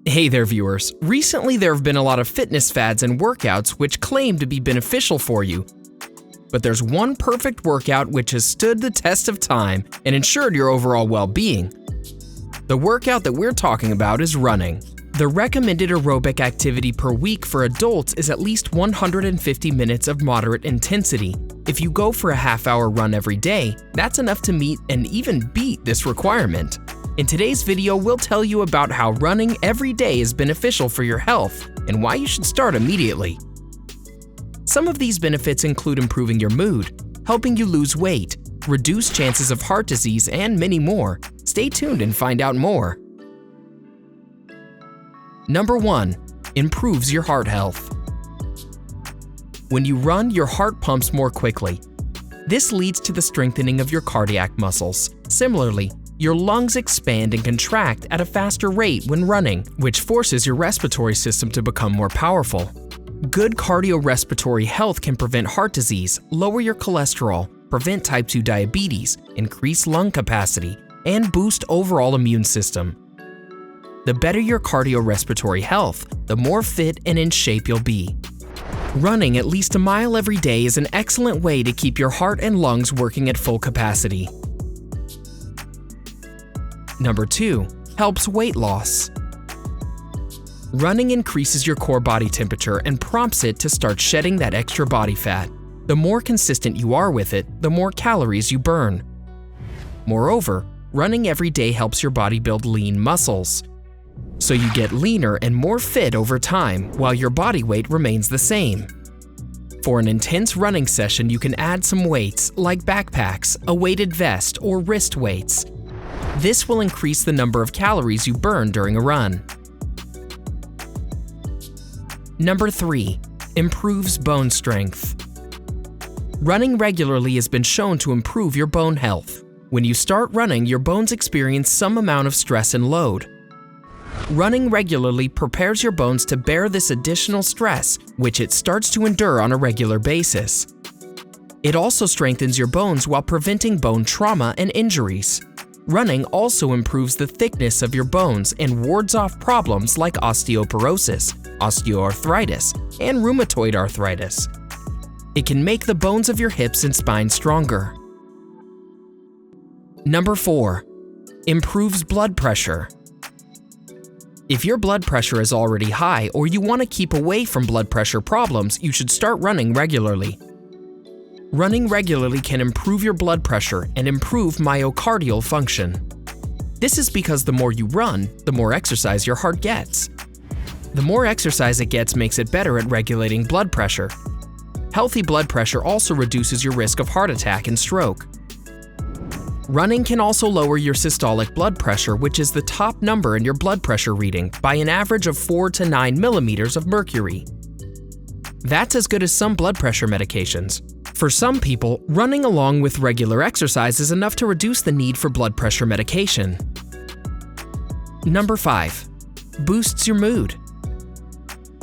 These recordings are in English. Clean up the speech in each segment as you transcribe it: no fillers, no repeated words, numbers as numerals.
Hey there, viewers. Recently, there have been a lot of fitness fads and workouts which claim to be beneficial for you. But there's one perfect workout which has stood the test of time and ensured your overall well-being. The workout that we're talking about is running. The recommended aerobic activity per week for adults is at least 150 minutes of moderate intensity. If you go for a half-hour run every day, that's enough to meet and even beat this requirement. In today's video, we'll tell you about how running every day is beneficial for your health and why you should start immediately. Some of these benefits include improving your mood, helping you lose weight, reduce chances of heart disease, and many more. Stay tuned and find out more. Number 1. Improves your heart health. When you run, your heart pumps more quickly. This leads to the strengthening of your cardiac muscles. Similarly, your lungs expand and contract at a faster rate when running, which forces your respiratory system to become more powerful. Good cardiorespiratory health can prevent heart disease, lower your cholesterol, prevent type 2 diabetes, increase lung capacity, and boost overall immune system. The better your cardiorespiratory health, the more fit and in shape you'll be. Running at least a mile every day is an excellent way to keep your heart and lungs working at full capacity. Number 2. Helps weight loss. Running increases your core body temperature and prompts it to start shedding that extra body fat. The more consistent you are with it, the more calories you burn. Moreover, running every day helps your body build lean muscles. So you get leaner and more fit over time while your body weight remains the same. For an intense running session, you can add some weights like backpacks, a weighted vest, or wrist weights. This will increase the number of calories you burn during a run. Number 3. Improves bone strength. Running regularly has been shown to improve your bone health. When you start running, your bones experience some amount of stress and load. Running regularly prepares your bones to bear this additional stress, which it starts to endure on a regular basis. It also strengthens your bones while preventing bone trauma and injuries. Running also improves the thickness of your bones and wards off problems like osteoporosis, osteoarthritis, and rheumatoid arthritis. It can make the bones of your hips and spine stronger. Number 4. Improves blood pressure. If your blood pressure is already high or you want to keep away from blood pressure problems, you should start running regularly. Running regularly can improve your blood pressure and improve myocardial function. This is because the more you run, the more exercise your heart gets. The more exercise it gets makes it better at regulating blood pressure. Healthy blood pressure also reduces your risk of heart attack and stroke. Running can also lower your systolic blood pressure, which is the top number in your blood pressure reading, by an average of 4 to 9 millimeters of mercury. That's as good as some blood pressure medications. For some people, running along with regular exercise is enough to reduce the need for blood pressure medication. Number 5. Boosts your mood.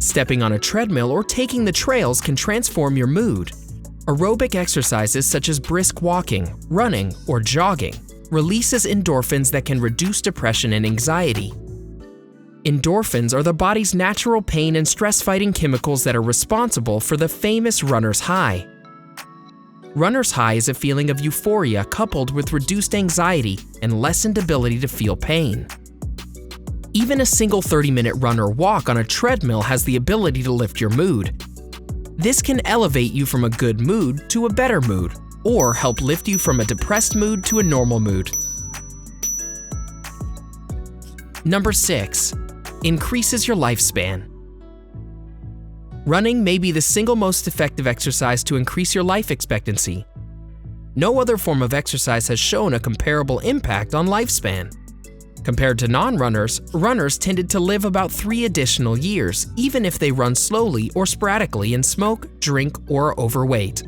Stepping on a treadmill or taking the trails can transform your mood. Aerobic exercises such as brisk walking, running, or jogging releases endorphins that can reduce depression and anxiety. Endorphins are the body's natural pain and stress-fighting chemicals that are responsible for the famous runner's high. Runner's high is a feeling of euphoria coupled with reduced anxiety and lessened ability to feel pain. Even a single 30-minute run or walk on a treadmill has the ability to lift your mood. This can elevate you from a good mood to a better mood, or help lift you from a depressed mood to a normal mood. Number 6. Increases your lifespan. Running may be the single most effective exercise to increase your life expectancy. No other form of exercise has shown a comparable impact on lifespan. Compared to non-runners, runners tended to live about 3 additional years, even if they run slowly or sporadically and smoke, drink, or are overweight.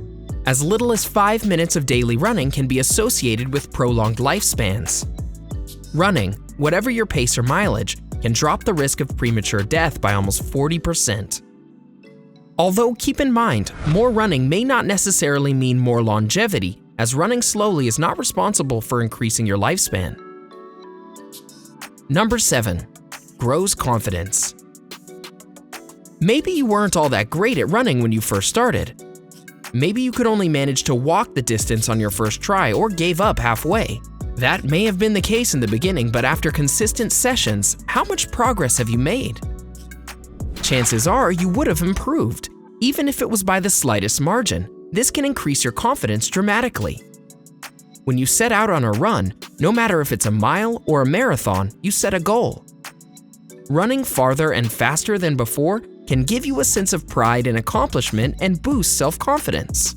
As little as 5 minutes of daily running can be associated with prolonged lifespans. Running, whatever your pace or mileage, can drop the risk of premature death by almost 40%. Although keep in mind, more running may not necessarily mean more longevity, as running slowly is not responsible for increasing your lifespan. Number 7. grows confidence. Maybe you weren't all that great at running when you first started. Maybe you could only manage to walk the distance on your first try or gave up halfway. That may have been the case in the beginning, but after consistent sessions, how much progress have you made? Chances are you would have improved, even if it was by the slightest margin. This can increase your confidence dramatically. When you set out on a run, no matter if it's a mile or a marathon, you set a goal. Running farther and faster than before can give you a sense of pride and accomplishment and boost self-confidence.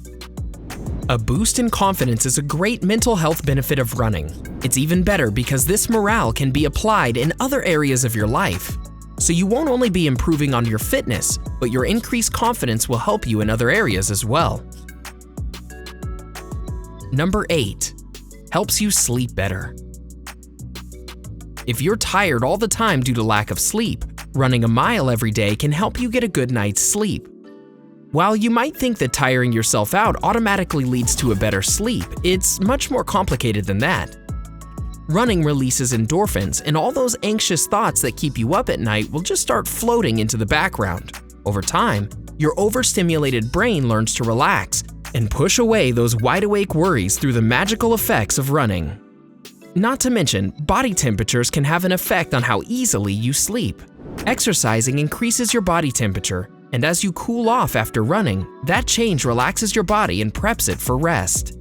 A boost in confidence is a great mental health benefit of running. It's even better because this morale can be applied in other areas of your life. So you won't only be improving on your fitness, but your increased confidence will help you in other areas as well. Number 8. Helps you sleep better. If you're tired all the time due to lack of sleep, running a mile every day can help you get a good night's sleep. While you might think that tiring yourself out automatically leads to a better sleep, it's much more complicated than that. Running releases endorphins, and all those anxious thoughts that keep you up at night will just start floating into the background. Over time, your overstimulated brain learns to relax and push away those wide-awake worries through the magical effects of running. Not to mention, body temperatures can have an effect on how easily you sleep. Exercising increases your body temperature, and as you cool off after running, that change relaxes your body and preps it for rest.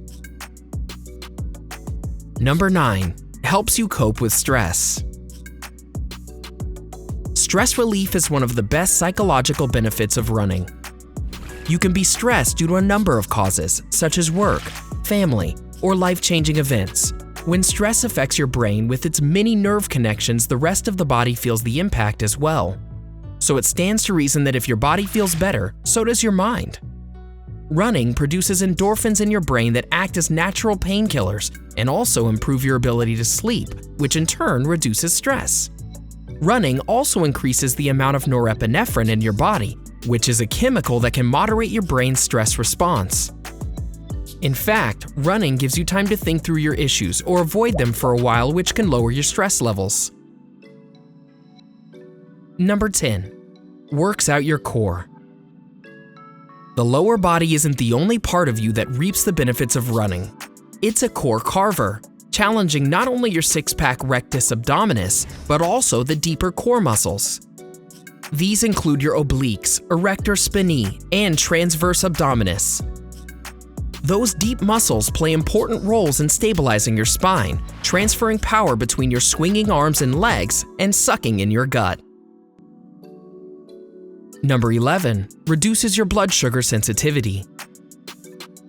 Number 9. Helps you cope with stress. Stress relief is one of the best psychological benefits of running. You can be stressed due to a number of causes, such as work, family, or life-changing events. When stress affects your brain with its many nerve connections, the rest of the body feels the impact as well. So it stands to reason that if your body feels better, so does your mind. Running produces endorphins in your brain that act as natural painkillers and also improve your ability to sleep, which in turn reduces stress. Running also increases the amount of norepinephrine in your body, which is a chemical that can moderate your brain's stress response. In fact, running gives you time to think through your issues or avoid them for a while, which can lower your stress levels. Number 10. Works out your core. The lower body isn't the only part of you that reaps the benefits of running. It's a core carver, challenging not only your six-pack rectus abdominis, but also the deeper core muscles. These include your obliques, erector spinae, and transverse abdominis. Those deep muscles play important roles in stabilizing your spine, transferring power between your swinging arms and legs, and sucking in your gut. Number 11. Reduces your blood sugar sensitivity.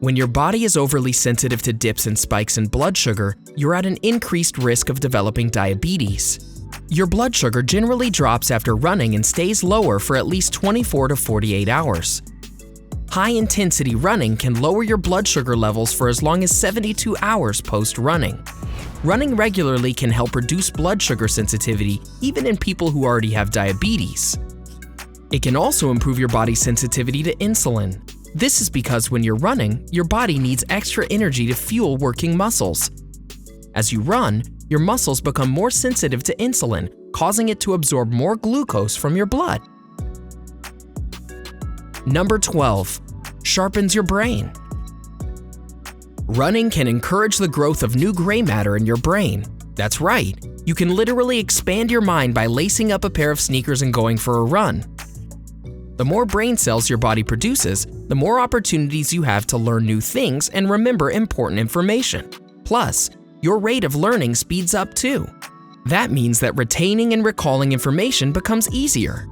When your body is overly sensitive to dips and spikes in blood sugar, you're at an increased risk of developing diabetes. Your blood sugar generally drops after running and stays lower for at least 24 to 48 hours. High-intensity running can lower your blood sugar levels for as long as 72 hours post-running. Running regularly can help reduce blood sugar sensitivity even in people who already have diabetes. It can also improve your body's sensitivity to insulin. This is because when you're running, your body needs extra energy to fuel working muscles. As you run, your muscles become more sensitive to insulin, causing it to absorb more glucose from your blood. Number 12. Sharpens your brain. Running can encourage the growth of new gray matter in your brain. That's right, you can literally expand your mind by lacing up a pair of sneakers and going for a run. The more brain cells your body produces, the more opportunities you have to learn new things and remember important information. Plus, your rate of learning speeds up too. That means that retaining and recalling information becomes easier.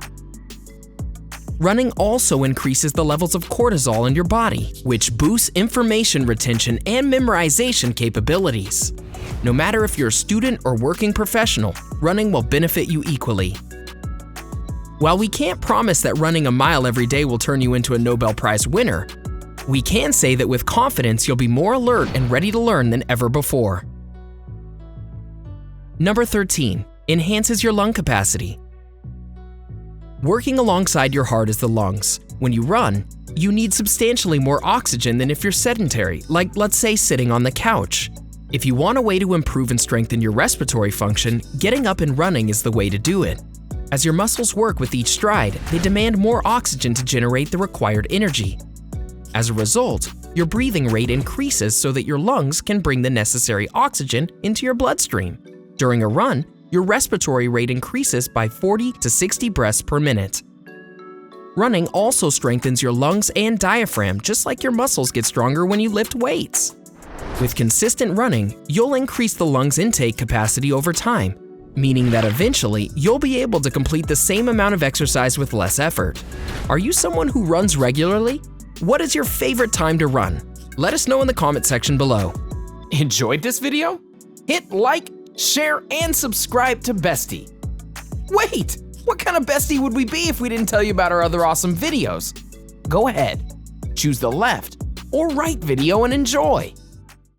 Running also increases the levels of cortisol in your body, which boosts information retention and memorization capabilities. No matter if you're a student or working professional, running will benefit you equally. While we can't promise that running a mile every day will turn you into a Nobel Prize winner, we can say that with confidence you'll be more alert and ready to learn than ever before. Number 13. Enhances your lung capacity. Working alongside your heart is the lungs. When you run, you need substantially more oxygen than if you're sedentary, like let's say sitting on the couch. If you want a way to improve and strengthen your respiratory function, getting up and running is the way to do it. As your muscles work with each stride, they demand more oxygen to generate the required energy. As a result, your breathing rate increases so that your lungs can bring the necessary oxygen into your bloodstream. During a run, your respiratory rate increases by 40 to 60 breaths per minute. Running also strengthens your lungs and diaphragm, just like your muscles get stronger when you lift weights. With consistent running, you'll increase the lungs' intake capacity over time, meaning that eventually you'll be able to complete the same amount of exercise with less effort. Are you someone who runs regularly? What is your favorite time to run? Let us know in the comment section below. Enjoyed this video? Hit like, share, and subscribe to Bestie. Wait, what kind of Bestie would we be if we didn't tell you about our other awesome videos? Go ahead, choose the left or right video and enjoy.